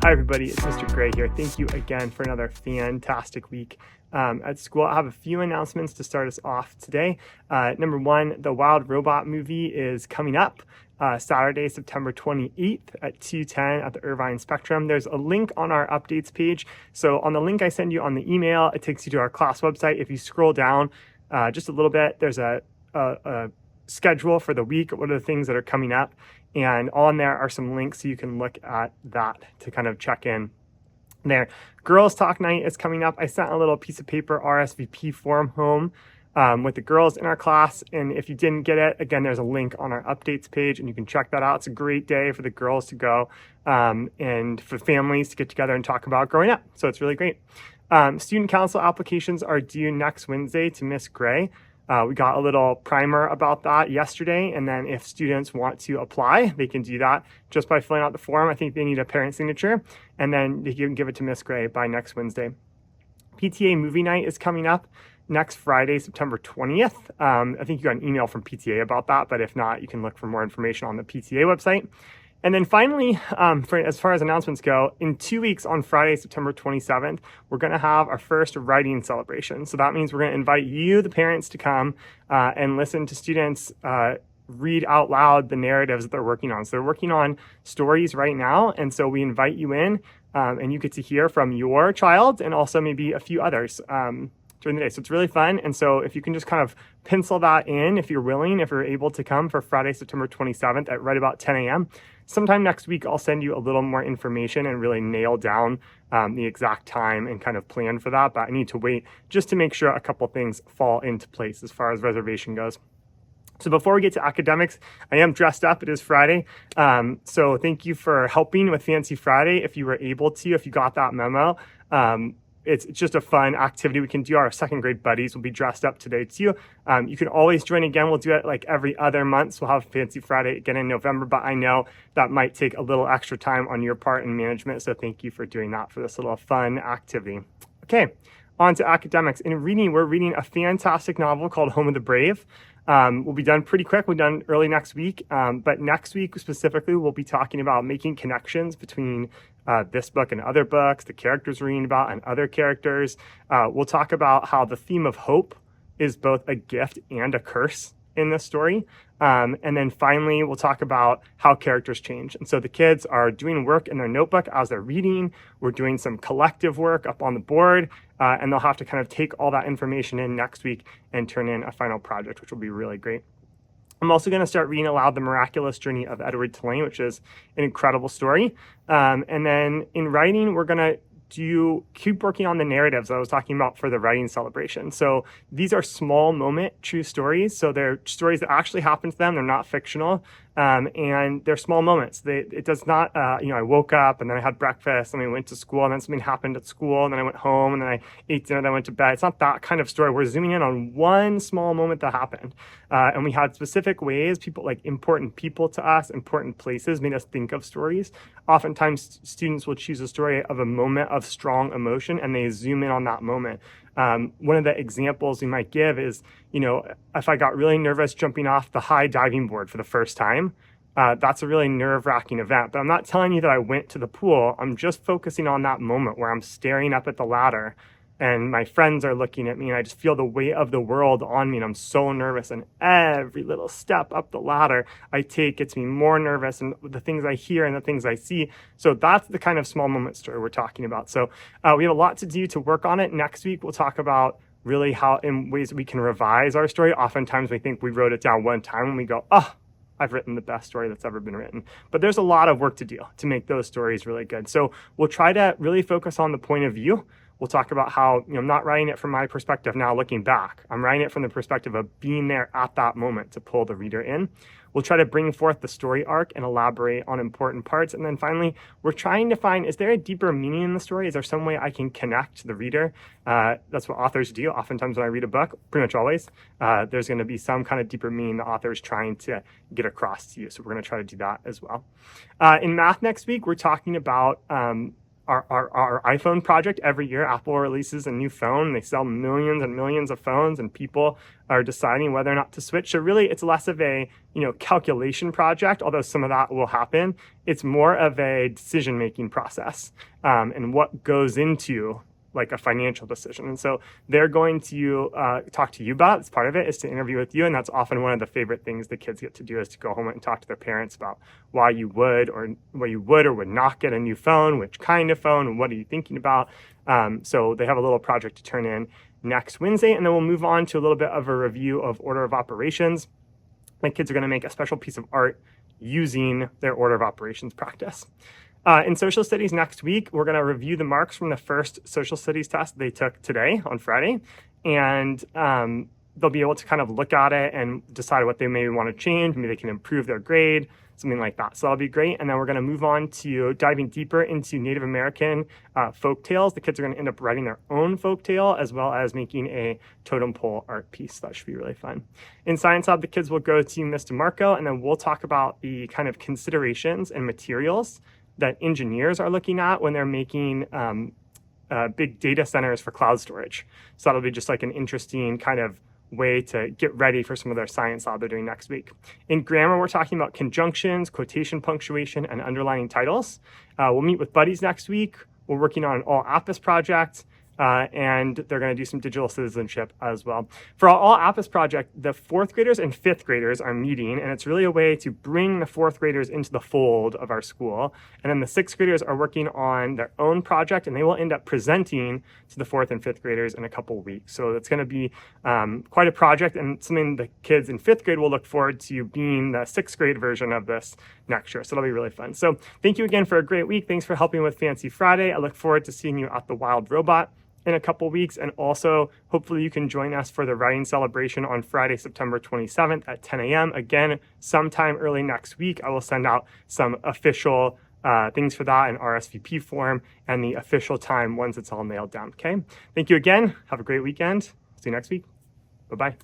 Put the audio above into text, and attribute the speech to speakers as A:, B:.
A: Hi, everybody. It's Mr. Gray here. Thank you again for another fantastic week at school. I have a few announcements to start us off today. Number one, the Wild Robot movie is coming up Saturday, September 28th at 2:10 at the Irvine Spectrum. There's a link on our updates page. So on the link I send you on the email, it takes you to our class website. If you scroll down just a little bit, there's a schedule for the week. What are the things that are coming up? And on there are some links so you can look at that to kind of check in there. Girls Talk Night is coming up. I sent a little piece of paper RSVP form home with the girls in our class. And if you didn't get it, again, there's a link on our updates page and you can check that out. It's a great day for the girls to go and for families to get together and talk about growing up. So it's really great. Student council applications are due next Wednesday to Miss Gray. We got a little primer about that yesterday, and then if students want to apply, they can do that just by filling out the form. I think they need a parent signature, and then they can give it to Miss Gray by next Wednesday. PTA movie night is coming up next Friday, September 20th. I think you got an email from PTA about that, but if not, you can look for more information on the PTA website. And then finally, as far as announcements go, in 2 weeks on Friday, September 27th, we're going to have our first writing celebration. So that means we're going to invite you, the parents, to come and listen to students read out loud the narratives that they're working on. So they're working on stories right now. And so we invite you in and you get to hear from your child and also maybe a few others during the day. So it's really fun. And so if you can just kind of pencil that in, if you're willing, if you're able to come for Friday, September 27th at right about 10 a.m., sometime next week, I'll send you a little more information and really nail down the exact time and kind of plan for that. But I need to wait just to make sure a couple things fall into place as far as reservation goes. So before we get to academics, I am dressed up. It is Friday. So thank you for helping with Fancy Friday. If you were able to, if you got that memo, it's just a fun activity we can do. Our second grade buddies will be dressed up today too. You can always join again. We'll do it like every other month. So we'll have Fancy Friday again in November, but I know that might take a little extra time on your part in management. So thank you for doing that for this little fun activity. Okay, on to academics. In reading, we're reading a fantastic novel called Home of the Brave. We'll be done pretty quick. We're done early next week. But next week specifically, we'll be talking about making connections between this book and other books, the characters we're reading about and other characters. We'll talk about how the theme of hope is both a gift and a curse in this story. And then finally, we'll talk about how characters change. And so the kids are doing work in their notebook as they're reading. We're doing some collective work up on the board, and they'll have to kind of take all that information in next week and turn in a final project, which will be really great. I'm also going to start reading aloud The Miraculous Journey of Edward Tulane, which is an incredible story. And then in writing, we're going to keep working on the narratives I was talking about for the writing celebration. So these are small moment true stories. So they're stories that actually happen to them. They're not fictional. And they're small moments. It does not, I woke up and then I had breakfast and I went to school and then something happened at school and then I went home and then I ate dinner and then I went to bed. It's not that kind of story. We're zooming in on one small moment that happened. And we had specific ways important people to us, important places made us think of stories. Oftentimes students will choose a story of a moment of strong emotion and they zoom in on that moment. One of the examples we might give is, if I got really nervous jumping off the high diving board for the first time, that's a really nerve-wracking event. But I'm not telling you that I went to the pool. I'm just focusing on that moment where I'm staring up at the ladder and my friends are looking at me and I just feel the weight of the world on me and I'm so nervous, and every little step up the ladder I take gets me more nervous, and the things I hear and the things I see. So that's the kind of small moment story we're talking about. So we have a lot to do to work on it. Next week we'll talk about really how in ways that we can revise our story. Oftentimes we think we wrote it down one time and we go, I've written the best story that's ever been written. But there's a lot of work to do to make those stories really good. So we'll try to really focus on the point of view. We'll talk about how, I'm not writing it from my perspective now looking back. I'm writing it from the perspective of being there at that moment to pull the reader in. We'll try to bring forth the story arc and elaborate on important parts. And then finally, we're trying to find, is there a deeper meaning in the story? Is there some way I can connect the reader? That's what authors do. Oftentimes when I read a book, pretty much always, there's going to be some kind of deeper meaning the author is trying to get across to you. So we're going to try to do that as well. In math next week, we're talking about our iPhone project. Every year, Apple releases a new phone. They sell millions and millions of phones, and people are deciding whether or not to switch. So really, it's less of a calculation project, although some of that will happen. It's more of a decision-making process, and what goes into like a financial decision. And so they're going to talk to you about, it's part of it, is to interview with you. And that's often one of the favorite things the kids get to do, is to go home and talk to their parents about why you would or would not get a new phone, which kind of phone, and what are you thinking about. So they have a little project to turn in next Wednesday, and then we'll move on to a little bit of a review of order of operations. My kids are going to make a special piece of art using their order of operations practice. In social studies next week, we're going to review the marks from the first social studies test they took today on Friday, and they'll be able to kind of look at it and decide what they maybe want to change. Maybe they can improve their grade, something like that. So that'll be great. And then we're going to move on to diving deeper into Native American folk tales. The kids are going to end up writing their own folk tale, as well as making a totem pole art piece. That should be really fun. In Science Lab, the kids will go to Ms. DeMarco, and then we'll talk about the kind of considerations and materials that engineers are looking at when they're making big data centers for cloud storage. So that'll be just like an interesting kind of way to get ready for some of their science lab they're doing next week. In grammar, we're talking about conjunctions, quotation punctuation, and underlining titles. We'll meet with buddies next week. We're working on an all Apis project. And they're going to do some digital citizenship as well. For our All Apis project, the 4th graders and 5th graders are meeting, and it's really a way to bring the 4th graders into the fold of our school. And then the 6th graders are working on their own project, and they will end up presenting to the 4th and 5th graders in a couple weeks. So it's going to be quite a project, and something the kids in 5th grade will look forward to being the 6th grade version of this next year. So it'll be really fun. So thank you again for a great week. Thanks for helping with Fancy Friday. I look forward to seeing you at the Wild Robot in a couple weeks, and also hopefully you can join us for the writing celebration on Friday, September 27th at 10 a.m. Again, sometime early next week, I will send out some official things for that in RSVP form and the official time once it's all nailed down. Okay, thank you again. Have a great weekend. See you next week. Bye-bye.